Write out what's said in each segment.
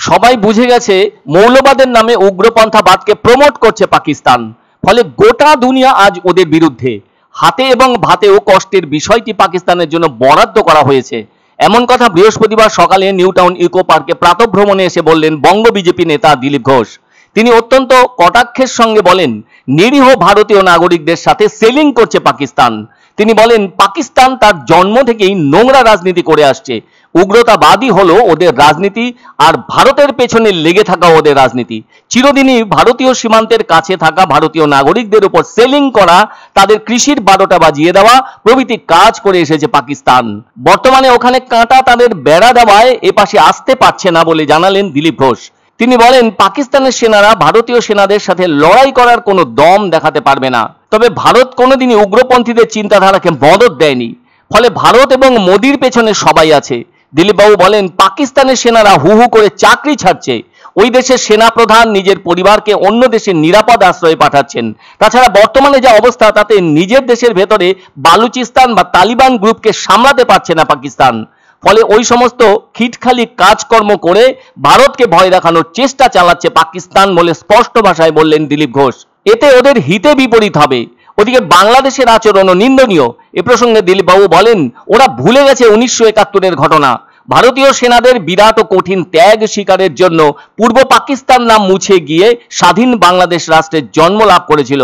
সবাই বুঝে গেছে মৌলবাদের নামে উগ্রপন্থাবাদকে প্রমোট করছে পাকিস্তান। ফলে গোটা দুনিয়া আজ ওদের বিরুদ্ধে। হাতে এবং ভাতেও কষ্টের বিষয়টি পাকিস্তানের জন্য বরাদ্দ করা হয়েছে। এমন কথা বৃহস্পতিবার সকালে নিউ টাউন ইকো পার্কে প্রাতঃভ্রমণে এসে বললেন বঙ্গ বিজেপি নেতা দিলীপ ঘোষ। তিনি অত্যন্ত কটাক্ষের সঙ্গে বলেন, নিরীহ ভারতীয় নাগরিকদের সাথে সেলিং করছে পাকিস্তান। তিনি বলেন, পাকিস্তান তার জন্ম থেকেই নোংরা রাজনীতি করে আসছে। উগ্রতাবাদী হলো ওদের রাজনীতি, আর ভারতের পেছনে লেগে থাকা ওদের রাজনীতি। চিরদিনই ভারতীয় সীমান্তের কাছে থাকা ভারতীয় নাগরিকদের উপর সেলিং করা, তাদের কৃষির 12টা বাজিয়ে দেওয়া প্রভৃতি কাজ করে এসেছে পাকিস্তান। বর্তমানে ওখানে কাঁটা তাদের বেড়া দেওয়ায় এপাশে আসতে পারছে না বলে জানালেন দিলীপ ঘোষ। তিনি বলেন, পাকিস্তানের সেনারা ভারতীয় সেনাদের সাথে লড়াই করার কোনো দম দেখাতে পারবে না। তবে ভারত কোনোদিনই উগ্রপন্থীদের চিন্তাধারাকে মদদ দেয়নি। ফলে ভারত এবং মোদির পেছনে সবাই আছে। দিলীপবাবু বলেন, পাকিস্তানের সেনারা হু হু করে চাকরি ছাড়ছে। ওই দেশের সেনাপ্রধান নিজের পরিবারকে অন্য দেশে নিরাপদ আশ্রয়ে পাঠাচ্ছেন। তাছাড়া বর্তমানে যে অবস্থা, তাতে নিজের দেশের ভেতরে বালুচিস্তান বা তালিবান গ্রুপকে সামলাতে পারছে না পাকিস্তান। ফলে ওই সমস্ত খিটখালি কাজকর্ম করে ভারতকে ভয় দেখানোর চেষ্টা চালাচ্ছে পাকিস্তান বলে স্পষ্ট ভাষায় বললেন দিলীপ ঘোষ। এতে ওদের হিতে বিপরীত হবে। ওদিকে বাংলাদেশের আচরণও নিন্দনীয়। এ প্রসঙ্গে দিলীপবাবু বলেন, ওরা ভুলে গেছে 1971-এর ঘটনা। ভারতীয় সেনাদের বিরাট ও কঠিন ত্যাগ স্বীকারের জন্য পূর্ব পাকিস্তান নাম মুছে গিয়ে স্বাধীন বাংলাদেশ রাষ্ট্রের জন্ম লাভ করেছিল।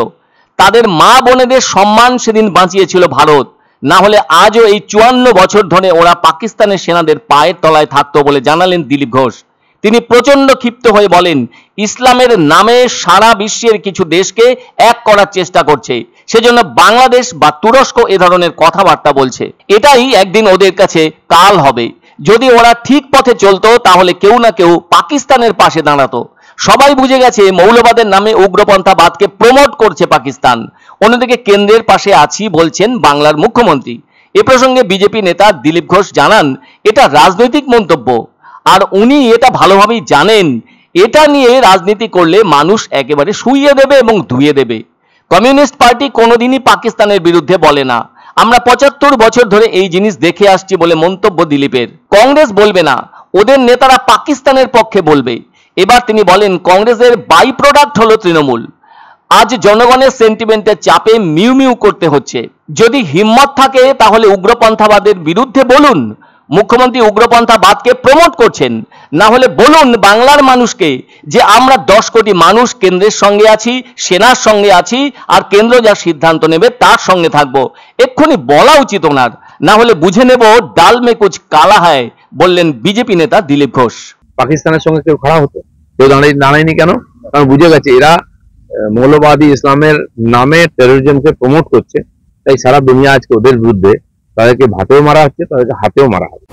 তাদের মা বোনেদের সম্মান সেদিন বাঁচিয়েছিল ভারত। না হলে আজও এই 54 বছর ধরে ওরা পাকিস্তানের সেনাদের পায়ের তলায় থাকতো বলে জানালেন দিলীপ ঘোষ। তিনি প্রচন্ড ক্ষিপ্ত হয়ে বলেন, ইসলামের নামে সারা বিশ্বের কিছু দেশকে এক করার চেষ্টা করছে। সেজন্য বাংলাদেশ বা তুরস্ক এ ধরনের কথাবার্তা বলছে। এটাই একদিন ওদের কাছে কাল হবে। যদি ওরা ঠিক পথে চলতো, তাহলে কেউ না কেউ পাকিস্তানের পাশে দাঁড়াতো। সবাই বুঝে গেছে মৌলবাদের নামে উগ্রপন্থাবাদকে প্রমোট করছে পাকিস্তান। অন্যদিকে কেন্দ্রের পাশে আছি বলছেন বাংলার মুখ্যমন্ত্রী। এ প্রসঙ্গে বিজেপি নেতা দিলীপ ঘোষ জানান, এটা রাজনৈতিক মন্তব্য, আর উনি এটা ভালোভাবেই জানেন। এটা নিয়ে রাজনীতি করলে মানুষ একেবারে শুইয়ে দেবে এবং ধুয়ে দেবে। কমিউনিস্ট পার্টি কোনোদিনই পাকিস্তানের বিরুদ্ধে বলে না। আমরা 75 বছর ধরে এই জিনিস দেখে আসছি বলে মন্তব্য দিলীপের। কংগ্রেস বলবে না, ওদের নেতারা পাকিস্তানের পক্ষে বলবে। এবার তিনি বলেন, কংগ্রেসের বাই প্রোডাক্ট হলো তৃণমূল। আজ জনগণের সেন্টিমেন্টের চাপে মিউ মিউ করতে হচ্ছে। যদি হিম্মত থাকে তাহলে উগ্রপন্থাবাদের বিরুদ্ধে বলুন। মুখ্যমন্ত্রী উগ্রপন্থাবাদকে প্রমোট করছেন। না হলে বলুন বাংলার মানুষকে যে আমরা 10 কোটি মানুষ কেন্দ্রের সঙ্গে আছি, সেনার সঙ্গে আছি, আর কেন্দ্র যা সিদ্ধান্ত নেবে তার সঙ্গে থাকবো। এক্ষুনি বলা উচিত ওনার। না হলে বুঝে নেব ডাল মে কুছ কালা হয়, বললেন বিজেপি নেতা দিলীপ ঘোষ। পাকিস্তানের সঙ্গে কেউ খাড়া হতো? কেউ দাঁড়ায়নি কেন? কারণ বুঝে গেছে এরা মৌলবাদী ইসলামের নামে টেরোরিজমকে প্রমোট করছে। তাই সারা দুনিয়া আজকে ওদের বিরুদ্ধে। তাদেরকে ভাতেও মারা হচ্ছে, তাদেরকে হাতেও মারা হচ্ছে।